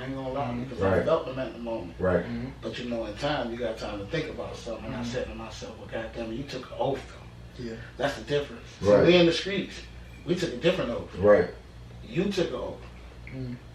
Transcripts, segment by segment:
ain't gonna lie, because I felt them at the moment. Right. But you know, in time, you got time to think about something. And I said to myself, well, goddamn it, you took an oath though. Yeah. That's the difference. Right. So we in the streets, we took a different oath. Right. You took an oath.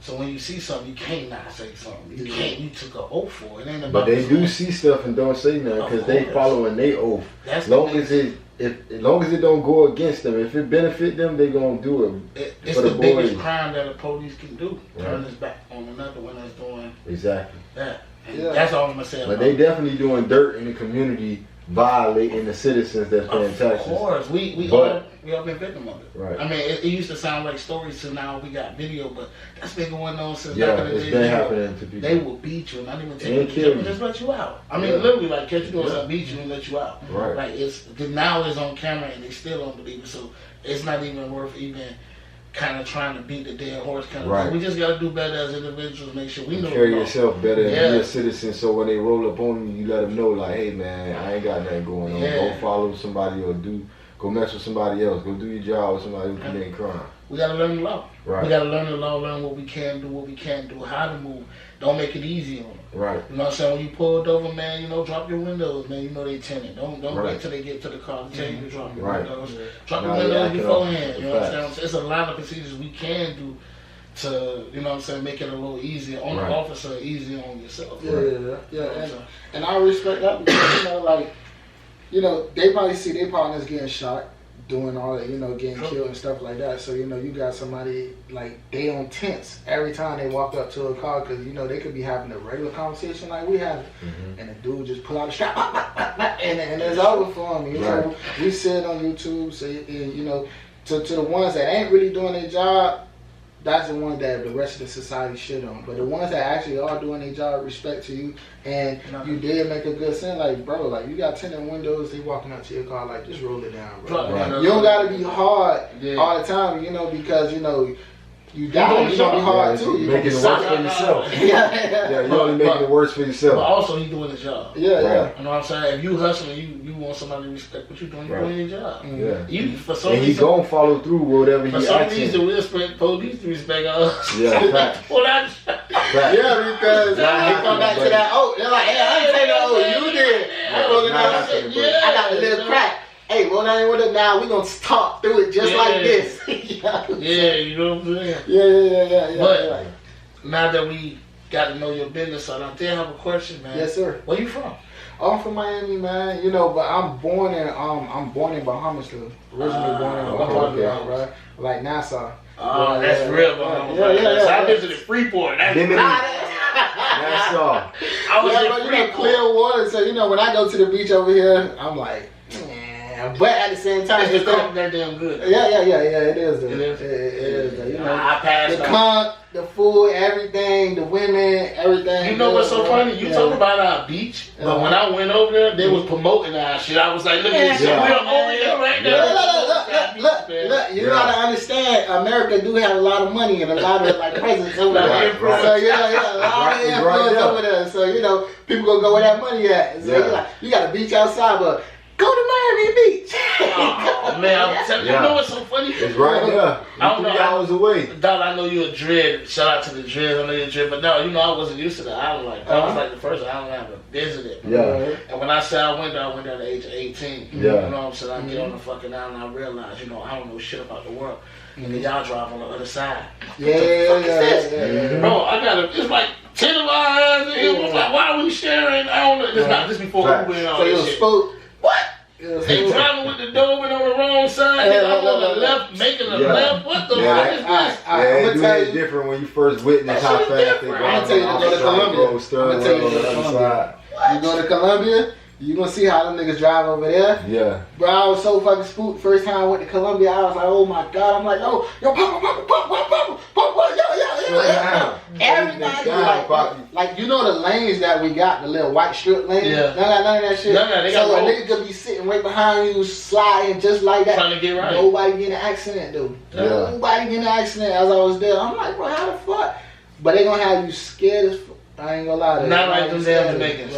So when you see something, you can't not say something. You can't. You took an oath for it. It ain't about. But they do see stuff and don't say nothing because they following their oath. As long as it don't go against them, if it benefit them, they gonna do it. It's the biggest crime that a police can do. Turn his back on another one that's doing that. And that's all I'm gonna say. But they definitely doing dirt in the community, violating the citizens that's paying taxes. Of course, we all been victim of it. Right. I mean, it used to sound like stories to now we got video, but that's been going on since back in the day. It's been happening to people. They will beat you and not even take you, and just let you out. I mean, literally, like catch you doing something, beat you and let you out. Right. Like now it's on camera and they still don't believe it, so it's not even worth even kind of trying to beat the dead horse kind of thing. We just got to do better as individuals, make sure we know. Carry yourself better and be a citizen, so when they roll up on you, you let them know, like, hey man, I ain't got nothing going on. Go follow somebody or go mess with somebody else. Go do your job with somebody who committing crime. We got to learn the law. Right. We got to learn the law, learn what we can do, what we can't do, how to move. Don't make it easy on them. Right. You know what I'm saying? When you pulled over, man, you know, drop your windows, man. You know they tinted. Don't wait till they get to the car to tell you to drop your windows. Drop your windows beforehand. You know what I'm saying? It's a lot of procedures we can do to, you know what I'm saying, make it a little easier on the officer, easier on yourself. Yeah. And I respect that because, you know, like, you know, they probably see their partners getting shot, doing all that, you know, getting killed and stuff like that. So, you know, you got somebody, like, they on tense every time they walk up to a car because, you know, they could be having a regular conversation like we have. And the dude just pull out a strap, and it's over for him. You know, we see it on YouTube, so, you know, to the ones that ain't really doing their job, that's the one that the rest of the society shit on. But the ones that actually are doing their job, respect to you, and you did make a good sense, like, bro, like, you got tinted windows, they walking up to your car, like, just roll it down, bro. You don't gotta be hard all the time, you know, because, you know, you die, you gonna be hard too. You're making it worse for yourself. You're only making it worse for yourself. But also, he doing his job. You know what I'm saying? If you hustling, you want somebody to respect what you're doing, you're doing your job. And for some he gonna follow through with whatever he asks. For some reason, we expect police to respect us. Fact. Because they come back to that oath. They're like, hey, I ain't taking the oath. You did. I got a little crack. Hey, well, that ain't what it now. We gonna talk through it just like this. You know what I'm saying? Yeah. But now that we got to know your business, so I did have a question, man. Yes, sir. Where you from? I'm from Miami, man. You know, but I'm born in Bahamas, though. Originally born in Bahamas, right? Like Nassau. Oh, that's real Bahamas. So I visited Freeport. Nassau. I was in Freeport. Clear water. So you know, when I go to the beach over here, I'm like. But at the same time, it's that damn good. Yeah. It is. It is. You know, I passed the conch, the food, everything, the women, everything. You know what's so funny? You talk about our beach, but when I went over there, they was promoting our shit. I was like, look at this shit. We're over here right now. Look, you gotta understand, America do have a lot of money and a lot of like presence over there. So a lot of influence over there. So you know, people gonna go where that money at. So you got a beach outside, but. Go to Miami Beach. Oh man, I'm telling you, you know what's so funny? It's right there. I don't know. 3 hours away. Dog, I know you're a dread. Shout out to the dreads. I know you're a dread, but no, you know I wasn't used to the island like that. That was like the first island I ever visited. And when I said I went there at the age of 18. You know what I'm saying? I get on the fucking island, I realize, you know, I don't know shit about the world. And then y'all drive on the other side. Bro, I got it's like 10 of our eyes. It was like, why are we sharing? I don't know. This before Uber and all this shit. What? They driving with the Doberman on the wrong side, I'm on the left, making a left. What the fuck is this? I'm gonna tell you, different when you first witness how fast they go. I'm gonna tell you to go to Colombia. You go to Colombia, you gonna see how them niggas drive over there. Yeah. Bro, I was so fucking spooked. First time I went to Colombia, I was like, oh my god. I'm like, yo, papa, yo. Everybody, like, you know the lanes that we got, the little white strip lanes? Yeah. None of that shit. So a nigga could be sitting right behind you, sliding just like that. Trying to get right. Nobody getting an accident, dude. Nobody getting an accident as I was there. I'm like, bro, how the fuck? But they gonna have you scared as fuck. I ain't gonna lie to you. Not like them damn Jamaicans.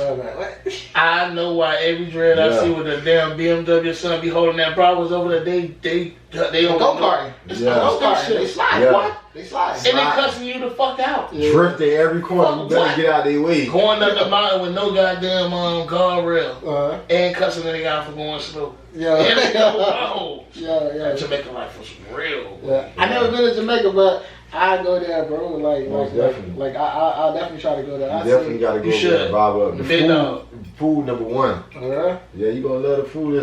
I know why every dread I see with a damn BMW son be holding that Broward over there, they on go-karting. It's go-karting. They slide, what? They slide. And they cussing you the fuck out. Yeah. Drifting every corner. You better get out their way. Going up the mountain with no goddamn guardrail. And cussing the guy for going slow. Yeah. And they go, yeah. Jamaica life was real. Yeah. I never been to Jamaica, but I go there, bro. Like I definitely try to go there. You definitely gotta go there, vibe up. The food number one. Yeah, you gonna love the food.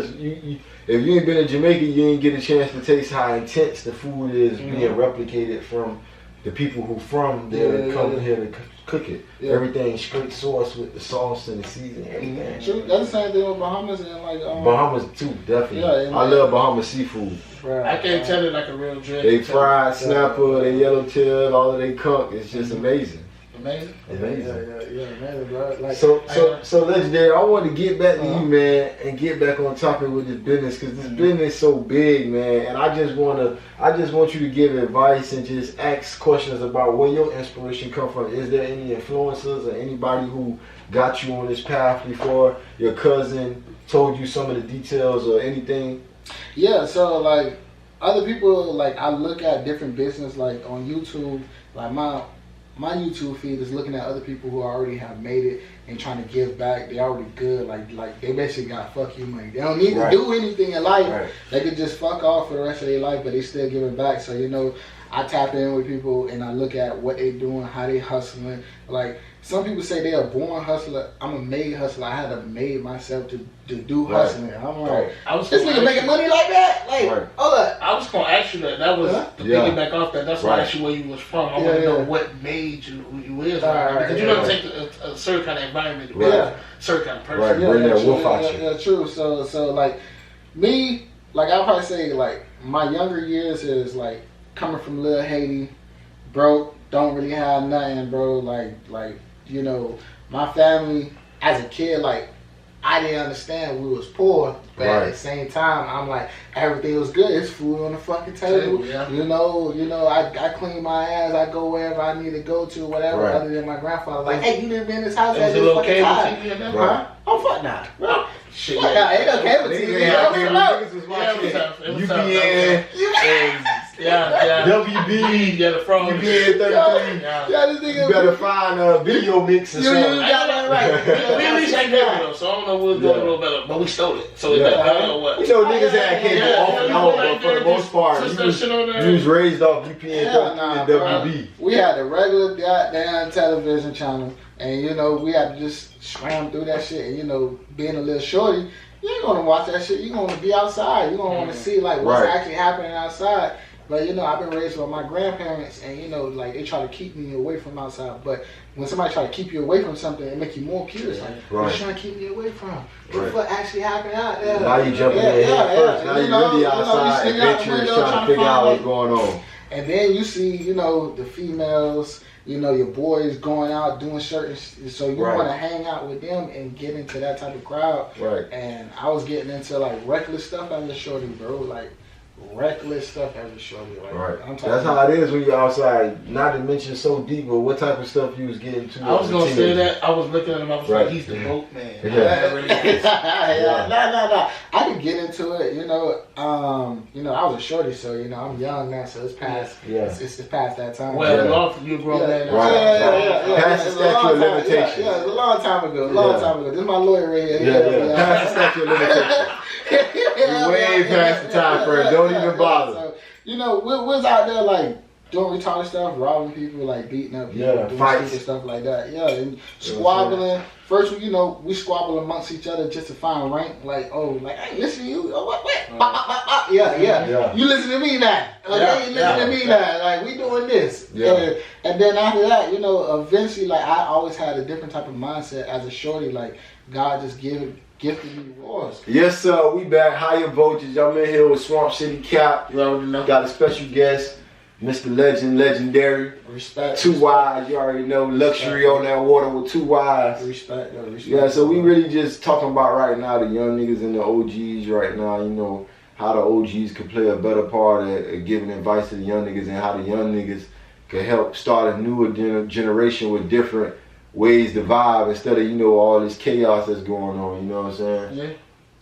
If you ain't been to Jamaica, you ain't get a chance to taste how intense the food is being replicated from the people who from there come here to cook it. Yeah. Everything straight sauce with the sauce and the seasoning, everything. True. That's the same thing with Bahamas and like Bahamas too, definitely. Yeah, I love Bahamas seafood. Right. I can't tell it like a real drink. They fried snapper, they yellowtail, all of they conch. It's just amazing. Amazing. Man, bro. Like, so legendary. I want to get back to you, man, and get back on topic with this business because this business is so big, man. And I just want you to give advice and just ask questions about where your inspiration come from. Is there any influencers or anybody who got you on this path before? Your cousin told you some of the details or anything? Yeah. So like other people, like I look at different business like on YouTube, like my YouTube feed is looking at other people who already have made it and trying to give back. They already good. Like they basically got fuck you money. They don't need to do anything in life. Right. They could just fuck off for the rest of their life, but they still giving back. So I tap in with people and I look at what they doing, how they hustling. Like some people say they're a born hustler. I'm a made hustler. I had to made myself to do hustling. I'm like, this nigga making money like that? Like, hold up. I was gonna ask you that. That was to piggyback off that. That's why I asked you where you was from. I want to know what made you who you is. Because you don't take a certain kind of environment to be a certain kind of person. Right, bring that wolf out you. Yeah, true. So like me, like I'll probably say like my younger years is like coming from Little Haiti, broke, don't really have nothing, bro. Like my family as a kid, like I didn't understand we was poor, but at the same time, I'm like everything was good. It's food on the fucking table. Yeah. I clean my ass. I go wherever I need to go to, whatever. Other than my grandfather, like, hey, you live in this house at this fucking time, huh? Oh fuck nah. Well, shit, ain't no cable TV. Niggas was watching UPN and WB, the frog. UPN 33. This nigga. You better find a video mix or something. You got that right. We at least had cable though, so I don't know what's going a little better, but we stole it. So I don't know what. Niggas had cable off and on, but for the most part, you was raised off UPN 33 and WB. We had the regular goddamn television channel. And we had to just scram through that shit. And being a little shorty, you ain't gonna watch that shit. You gonna be outside. You gonna want to see like what's actually happening outside. But I've been raised by my grandparents, and like they try to keep me away from outside. But when somebody try to keep you away from something, it make you more curious. Like, what you trying to keep me away from? What actually happened out there? Now you jumping in head first. Now you really outside adventurous trying to figure out what's going on. And then you see, the females. Your boys going out doing certain, so you want to hang out with them and get into that type of crowd. Right. And I was getting into like reckless stuff as a shorty, bro. Like reckless stuff as a shorty. Like, That's how it is when you're outside. Not to mention so deep, but what type of stuff you was getting to? I was gonna say that. I was looking at him. I was like, he's the boat man. Nah. I could get into it. I was a shorty, so I'm young now, so it's past. It's past that time. Well, you're a grown man. Past the statute of limitations. Yeah, it's a long time ago. This is my lawyer right here. Past the statute of limitations. You're way past the time frame. Don't even bother. So, we was out there like doing retarded stuff, robbing people, like beating up people, doing stupid stuff like that. Yeah, and squabbling. First, we squabble amongst each other just to find rank. Like, I ain't listen to you. Oh, what? Yeah. You listen to me now. You listen to me now. Like, we doing this. Yeah. And then after that, eventually, like, I always had a different type of mindset as a shorty. Like, God just gifted me rewards. Yes, sir. We back. Higher Voltage. I'm in here with Swamp City Cap. You already know. Got a special guest. Mr. Legendary. Respect. 2 Y's, you already know. Luxury on that water with 2 Y's. Respect. Yeah, so we really just talking about right now the young niggas and the OGs right now, how the OGs could play a better part at giving advice to the young niggas and how the young niggas could help start a newer generation with different ways to vibe instead of, all this chaos that's going on, you know what I'm saying? Yeah.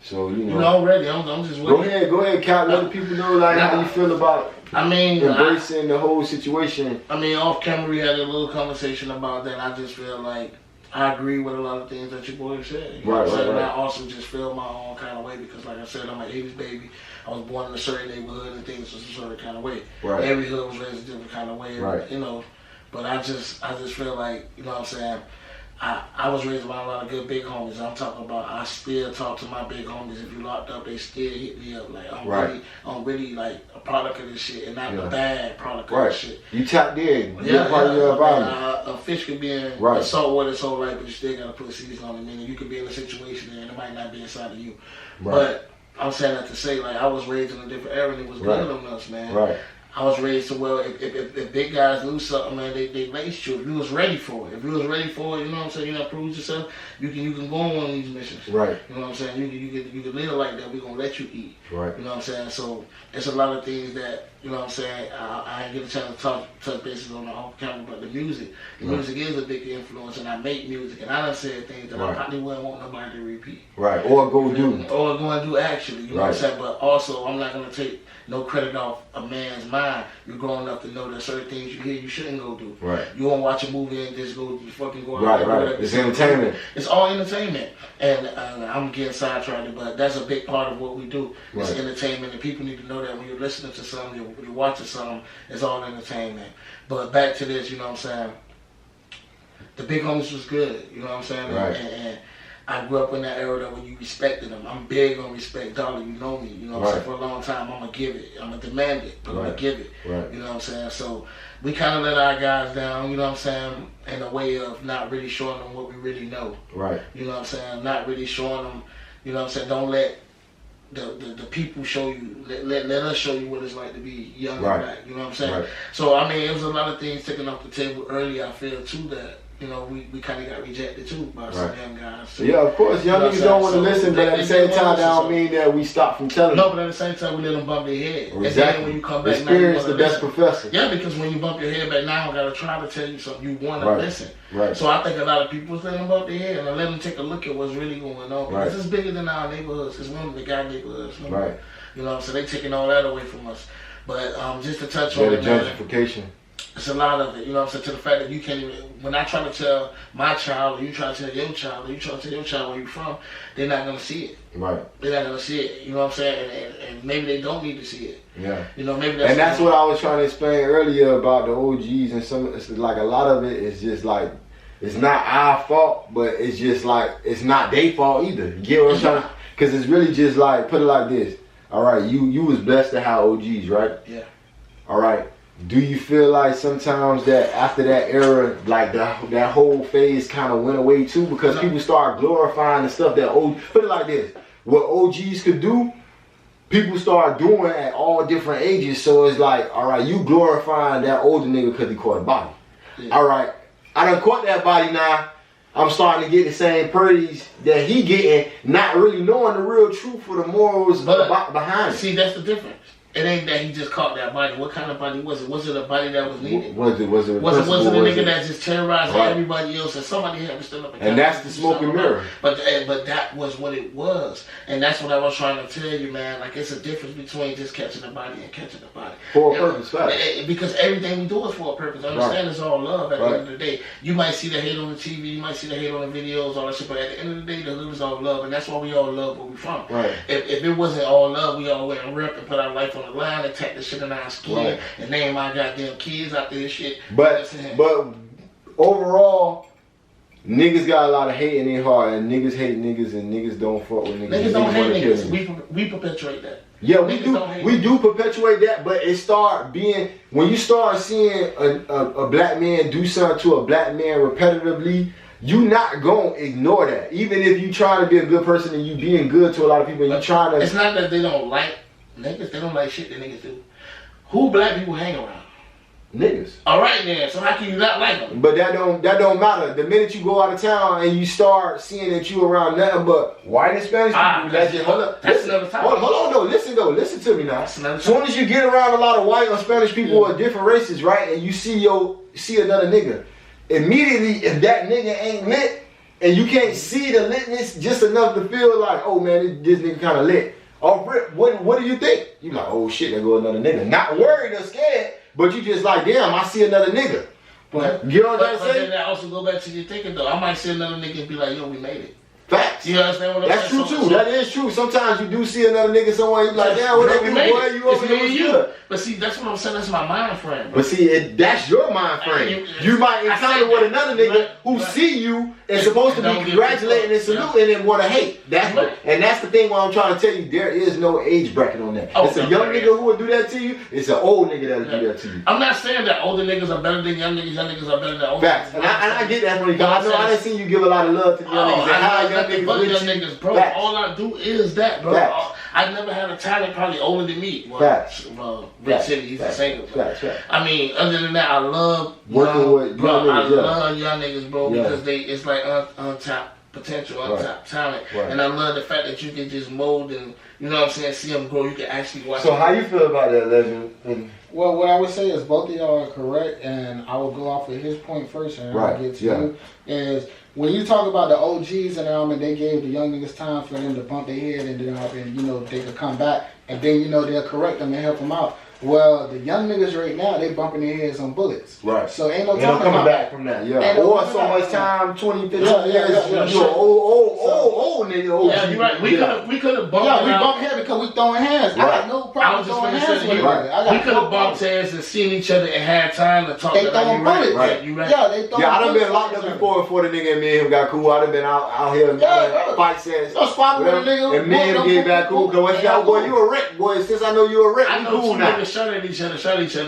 So already. I'm just waiting. Go ahead, Cal. Let the people know how you feel about. Embracing the whole situation. Off camera we had a little conversation about that. I just feel like I agree with a lot of things that your boy said. Right. And I also just feel my own kind of way because, like I said, I'm an 80s baby. I was born in a certain neighborhood and things was a certain kind of way. Right. Every hood was raised a different kind of way. Right. But I just feel like, what I'm saying, I was raised by a lot of good big homies. I'm talking about I still talk to my big homies. If you locked up, they still hit me up. Like I'm really like a product of this shit and not the bad product of this shit. You tapped in. You're part of your environment. A fish could be in the salt water so right, but you still gotta put seeds on it. Meaning you could be in a situation and it might not be inside of you. Right. But I'm saying that to say like I was raised in a different era and it was good on us, man. Right. I was raised to if big guys lose something, man, they laced you. If you was ready for it, you know what I'm saying, you know, prove yourself, you can go on one of these missions. Right. You know what I'm saying? You can live like that, we're gonna let you eat. Right. You know what I'm saying? So it's a lot of things that, you know what I'm saying, I ain't get a chance to touch bases on the off camera, but the music is a big influence and I make music and I done said things that I probably wouldn't want nobody to repeat. Right. Or go do. Or go and do actually, you know what I'm saying? But also I'm not gonna take no credit off a man's mind. You're grown enough to know that certain things you hear you shouldn't go do. Right. You won't watch a movie and just go fucking go out. Right. It's entertainment. It's all entertainment. And I'm getting sidetracked, but that's a big part of what we do. Right. It's entertainment, and people need to know that when you're listening to something, you're watching something, it's all entertainment. But back to this, you know what I'm saying? The big homies was good, you know what I'm saying? Right. And I grew up in that era that when you respected them. I'm big on respect. Dollar, you know me. You know what I'm saying? For a long time, I'm going to give it. I'm going to demand it, but I'm going to give it. Right. You know what I'm saying? So we kind of let our guys down, you know what I'm saying, in a way of not really showing them what we really know. Right. You know what I'm saying? Not really showing them, you know what I'm saying? Don't let the people show you, let us show you what it's like to be young and black. You know what I'm saying? Right. So, it was a lot of things taken off the table earlier, I feel, too, that you know, we kind of got rejected too by some young guys. So, yeah, of course, young niggas don't want to listen, but at the same time, that don't mean that we stop from telling them. No, but at the same time, we let them bump their head. Exactly. And then when you come back, experience the best professor. Yeah, because when you bump your head back now, I got to try to tell you something. You want to listen. Right. So I think a lot of people was letting them bump their head and let them take a look at what's really going on. Because it's bigger than our neighborhoods. It's one of the guy neighborhoods. Right. You know, so they taking all that away from us. But just to touch on it, gentrification. It's a lot of it, you know what I'm saying, to the fact that you can't even, when I try to tell my child, or you try to tell your child, or you try to tell your child where you're from, they're not going to see it. Right. They're not going to see it, you know what I'm saying, and maybe they don't need to see it. Yeah. You know, maybe that's... And that's what I was trying to explain earlier about the OGs and some, it's like a lot of it is just like, it's not our fault, but it's just like, it's not their fault either. You get what I'm trying to, because it's really just like, put it like this, all right, you was blessed to have OGs, right? Yeah. All right. Do you feel like sometimes that after that era, like that whole phase kind of went away too? Because people start glorifying the stuff that put it like this, what OGs could do, people start doing at all different ages. So it's like, all right, you glorifying that older nigga because he caught a body. Yeah. All right, I done caught that body now. I'm starting to get the same praise that he getting, not really knowing the real truth or the morals behind it. See, that's the difference. It ain't that he just caught that body. What kind of body was it? Was it a body that was needed? Was it a nigga that just terrorized everybody else and somebody had to stand up and that's the smoking mirror. But that was what it was. And that's what I was trying to tell you, man. Like, it's a difference between just catching a body and catching a body. For a purpose, fact. Because everything we do is for a purpose. Understand it's all love at the end of the day. You might see the hate on the TV, you might see the hate on the videos, all that shit, but at the end of the day, the hood is all love. And that's why we all love where we from. Right. If it wasn't all love, we all went and ripped and put our life on the line and tack the shit in our skin and name our goddamn kids out there shit. But overall, niggas got a lot of hate in their heart, and niggas hate niggas, and niggas don't fuck with niggas. Niggas don't hate niggas. We perpetuate that. Yeah, we do perpetuate that, but it start being, when you start seeing a black man do something to a black man repetitively, you not gonna ignore that. Even if you trying to be a good person and you being good to a lot of people, and you trying to... It's not that they don't like niggas, they don't like shit that niggas do. Who black people hang around? Niggas. Alright then, so how can you not like them? But that don't matter. The minute you go out of town and you start seeing that you around nothing but white and Spanish people, that's just, hold up. That's another topic. Hold on, listen to me now. As soon as you get around a lot of white or Spanish people of different races, right, and you see another nigga, immediately if that nigga ain't lit, and you can't see the litness just enough to feel like, oh man, this nigga kind of lit. Oh, what do you think? You like, oh shit, there go another nigga. Not worried or scared, but you just like, damn, I see another nigga. But you know what I'm saying? But then that also go back to your thinking though. I might see another nigga and be like, yo, we made it. Facts. You understand what I'm saying? That's true too. That is true. Sometimes you do see another nigga somewhere, you be like, damn, what they do, boy? You over here, what's good? But see, that's what I'm saying. That's my mind frame. But see, that's your mind frame. You might encounter with another nigga who see you and supposed to be congratulating and saluting and want to hate. And that's the thing. What I'm trying to tell you, there is no age bracket on that. It's a young nigga who will do that to you. It's an old nigga that will do that to you. I'm not saying that older niggas are better than young niggas. Young niggas are better than older. Facts. And I get that from you. I know I didn't see you give a lot of love to the young niggas. How young niggas. Bro, facts. All I do is that, bro. I never had a talent probably older than me. Well, Big City, he's a singer. I mean, other than that, I love working with young niggas. I love young niggas, bro, because it's like untapped potential, untapped talent, and I love the fact that you can just mold and you know what I'm saying, see them grow. You can actually watch. So how you feel about that, Legend? Well, what I would say is both of y'all are correct, and I will go off of his point first, and I'll get to you. Is when you talk about the OGs and they gave the young niggas time for them to bump their head and you know they could come back, and then you know they'll correct them and help them out. Well, the young niggas right now, they bumping their heads on bullets. Right. So ain't no coming back from that. Yeah. Or so much time, 20, 15 years. You're old nigga. Yeah, you're right. We could have bumped. Yeah, we bumped heads because we throwing hands. Right. I got no problem throwing hands with it. We could have bumped heads and seen each other and had time to talk. They throwing bullets. Right. You right. Yeah, they throwing. Yeah, I done been locked up before the nigga and me and him got cool. I done been out here fight sets. So swap with a nigga. And me and him get back cool. Because boy, you a wreck, boy. Since I know you a wreck, we cool now. Niggas shot at each other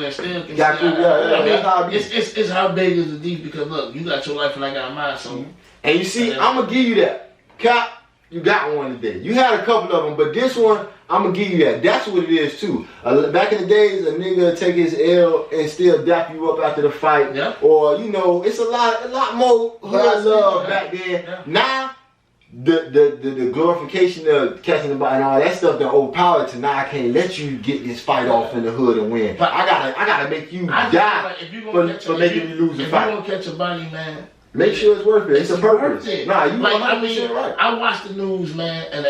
and still can got cool. I mean, it's how big is the deep because look, you got your life and I got mine. So and you see, I'm gonna give you that. Cap, you got one today. You had a couple of them, but this one, I'm gonna give you that. That's what it is too. Back in the days, a nigga take his L and still dap you up after the fight, or you know, it's a lot more hood love back then. Yeah. Now, the glorification of catching the body and all that stuff that overpowered to now I can't let you get this fight off in the hood and win. But I gotta make you die for making you lose a fight. If you gonna catch a body, man. Make sure it's worth it. It's a purpose. Nah, you like, 100% right. I watch the news, man, and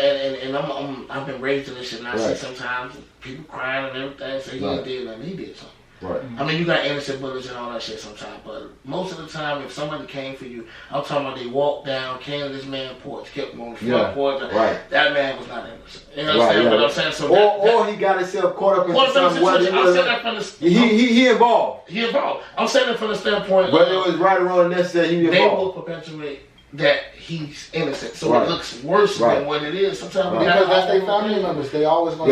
I've been raised in this shit, and I see sometimes people crying and everything, say he did nothing, he did something. Right. I mean, you got innocent bullets and all that shit sometimes, but most of the time, if somebody came for you, I'm talking about they walked down, came to this man's porch, kept him on the front porch. That man was not innocent. You understand what I'm saying? So or he got himself caught up in something. He involved. He involved. I'm saying it from the standpoint whether it was right or wrong necessary, he involved. They will perpetuate that he's innocent, so it looks worse than what it is. Sometimes because that's their family members, they always gonna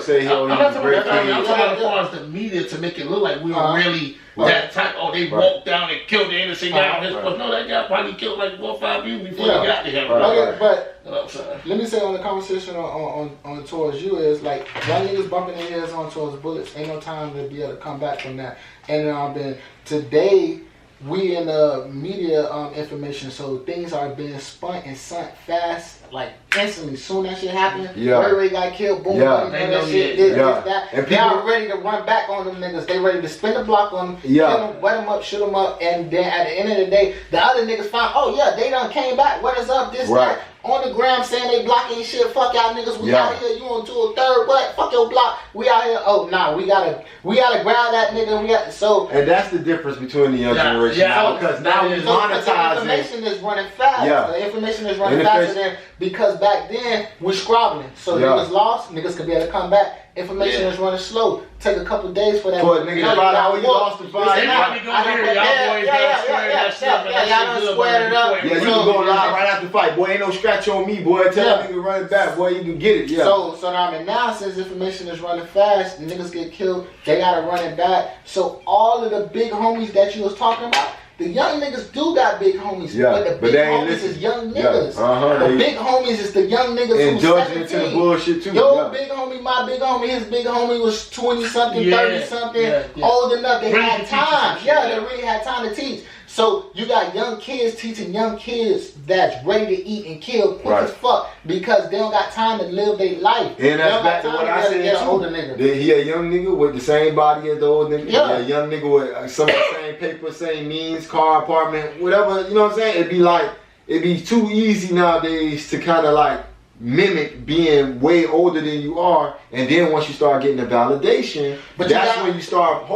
say he was a great thing. I'm talking as far as the media to make it look like we were really that type. Oh, they walked down and killed the innocent guy on his porch. No, that guy probably killed like 4 or 5 people before they got to him. But let me say on the conversation on towards you is like young niggas bumping their heads on towards bullets. Ain't no time to be able to come back from that. And today. We in the media information, so things are being spun and sunk fast, like instantly. Soon that shit happened, Ray got killed, boom, that shit, this, that. And people are ready to run back on them niggas. They ready to spin the block on them, kill them, wet them up, shoot them up, and then at the end of the day, the other niggas found, they done came back, what is up, this, that. On the gram saying they blocking shit, fuck y'all niggas, we out here, you on to a third, what? Fuck your block, we out here, we gotta grab that nigga, and that's the difference between the young generation now, because now we monetize the information is running fast, the information is running faster than, because back then, we're scrobbling, so niggas lost, niggas could be able to come back. Information is running slow. Take a couple days for that. For a nigga to find out you lost the fight. Y'all done squared it up. Yeah, you can go live right after the fight. Boy, ain't no scratch on me, boy. Tell that nigga run it back, boy. You can get it. Yeah. So now since information is running fast, niggas get killed. They gotta run it back. So all of the big homies that you was talking about. The young niggas do got big homies, but the big homies is young niggas. The big homies is the young niggas who's 17. Into the bullshit too. Big homie, my big homie, his big homie was 20-something, 30-something, old enough. They had time. They really had time to teach. So you got young kids teaching young kids that's ready to eat and kill quick as fuck because they don't got time to live their life. And that's back to what I said too. He a young nigga with the same body as the old nigga. Yeah. A young nigga with some of the same paper, same means, car, apartment, whatever. You know what I'm saying? It'd be like it'd be too easy nowadays to kind of like mimic being way older than you are, and then once you start getting the validation, when you start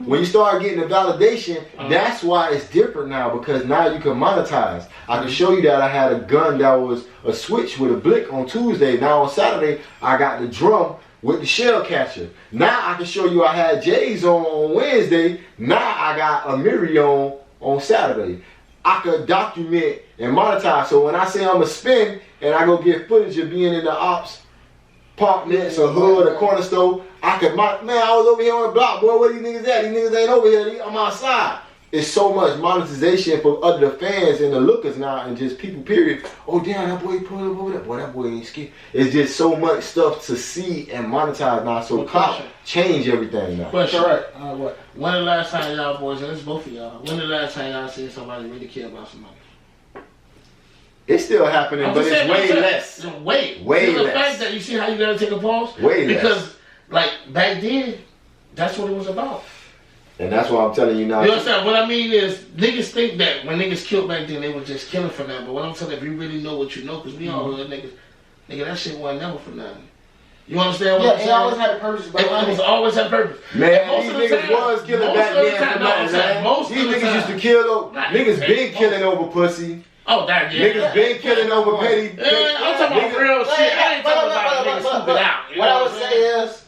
when you start getting the validation, that's why it's different now, because now you can monetize. I can show you that I had a gun that was a switch with a blick on Tuesday. Now on Saturday I got the drum with the shell catcher. Now I can show you I had J's on Wednesday. Now I got a Miri on Saturday. I could document and monetize. So when I say I'm a spin and I go get footage of being in the ops, park next, or hood, or corner store, I could, man, I was over here on the block, boy, where these niggas at? These niggas ain't over here, I'm outside. It's so much monetization for other fans and the lookers now, and just people, period. Oh, damn, that boy pulled up over there. Boy, that boy ain't scared. It's just so much stuff to see and monetize now. So clout change everything now. Question. Correct. What? When the last time y'all boys, and it's both of y'all, when the last time y'all seen somebody really care about somebody? It's still happening, but it's way less. Way less. The fact that you see how you gotta take a pause? Way less. Because, like, back then, that's what it was about. And that's why I'm telling you now. You understand? What I mean is, niggas think that when niggas killed back then, they were just killing for nothing. But what I'm telling you, if you really know what you know, because we all know that nigga, that shit wasn't never for nothing. You understand what I'm saying? It always had a purpose. It was always had a purpose. Man, these niggas was killing back then for nothing, man. These niggas used to kill over, niggas been killing over pussy. Oh, that, yeah. Niggas been killing over petty. I'm talking about real shit. I ain't talking about niggas stupid out. What I would say is,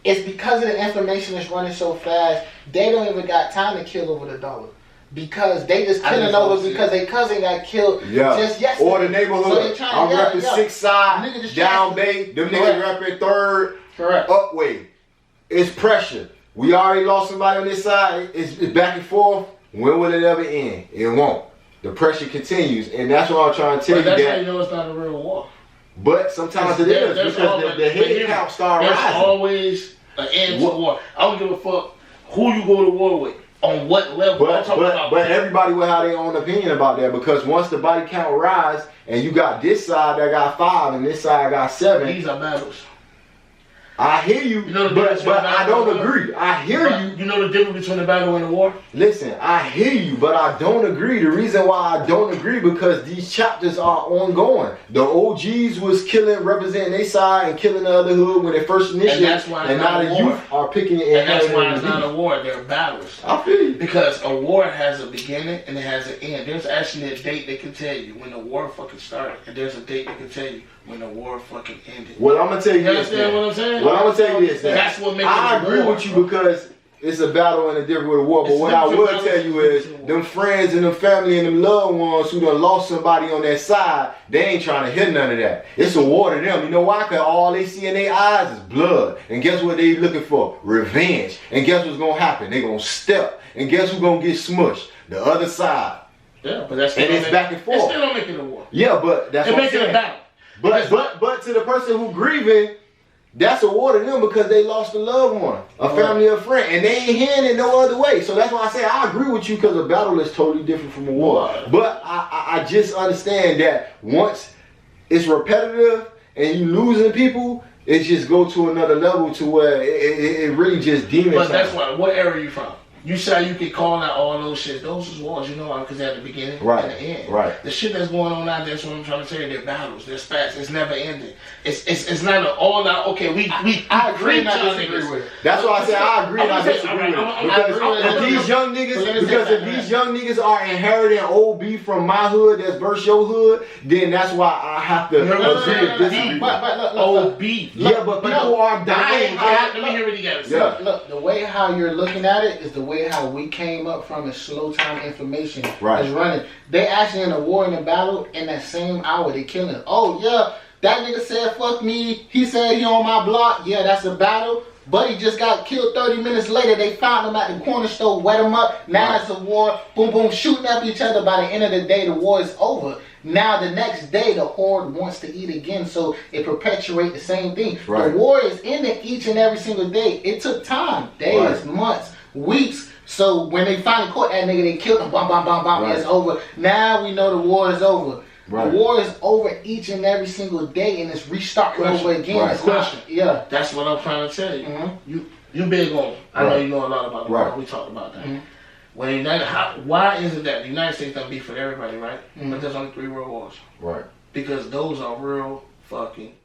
it's because of the information that's running so fast, they don't even got time to kill over the dollar. Because they just killing over because their cousin got killed just yesterday. Or the neighborhood. So I'm repping 6th side, down bay, them niggas repping 3rd, up way. It's pressure. We already lost somebody on this side. It's back and forth. When will it ever end? It won't. The pressure continues, and that's what I'm trying to tell you. That's how you know it's not a real war. But sometimes it is, because the head count start rising. There's always an end to war. I don't give a fuck who you go to war with, on what level. But everybody will have their own opinion about that, because once the body count rise, and you got this side that got 5 and this side got 7. These are battles. I hear you, but I don't agree. I hear you. You know the difference between the battle and the war? Listen, I hear you, but I don't agree. The reason why I don't agree, because these chapters are ongoing. The OGs was representing their side and killing the other hood when they first initiated, and now the youth are picking it. And that's why it's not a war. They're battles. I feel you. Because a war has a beginning and it has an end. There's actually a date that can tell you when the war fucking started, and there's a date that can tell you when the war fucking ended. Well, I'm gonna tell you this. You understand what I'm saying? Well, I'm gonna tell you this. That's what makes it a war. I agree with you, because it's a battle and a different with a war. But what I will tell you is, them friends and them family and them loved ones who done lost somebody on their side, they ain't trying to hear none of that. It's a war to them. You know why? Because all they see in their eyes is blood. And guess what they looking for? Revenge. And guess what's gonna happen? They gonna step. And guess who's gonna get smushed? The other side. Yeah, but that's and it's back and forth. It still don't make it a war. Yeah, but that's what I'm saying. It makes it a battle. But to the person who grieving, that's a war to them, because they lost a loved one, a family or friend, and they ain't hearing it no other way. So that's why I say I agree with you, because a battle is totally different from a war. But I just understand that once it's repetitive and you losing people, it just go to another level to where it really just demons. But that's why. What area are you from? You say you can call out all those shit. Those is wars, you know why? Because they're at the beginning and the end. Right. The shit that's going on out there, that's what I'm trying to tell you, they're battles, they're spats. It's never ending. It's not an all out, okay, I agree not to disagree with it. That's why I say I agree and I disagree with it. Because if these young niggas are inheriting old beef from my hood that's versus your hood, then that's why I have to agree and disagree. Old beef. Yeah, but people are dying. Let me hear what you got to say. Look, the way how you're looking at it is the way how we came up from is slow time information is running. They actually in a war and a battle in that same hour they killing. Oh yeah, that nigga said fuck me. He said he on my block. Yeah, that's a battle. But he just got killed 30 minutes later. They found him at the corner store, wet him up. Now it's a war. Boom, boom, shooting up each other. By the end of the day, the war is over. Now the next day, the horde wants to eat again, so it perpetuates the same thing. The war is ending each and every single day. It took time, days, months, weeks. So when they finally caught that nigga, they killed him. Bam, bam, bam, bam. It's over. Now we know the war is over. The war is over each and every single day, and it's restarting over again. Question. Yeah. That's what I'm trying to tell you. You big on. I know you know a lot about the war. We talked about that. When why is it that the United States don't beef with everybody, right? But there's only 3 world wars. Right. Because those are real fucking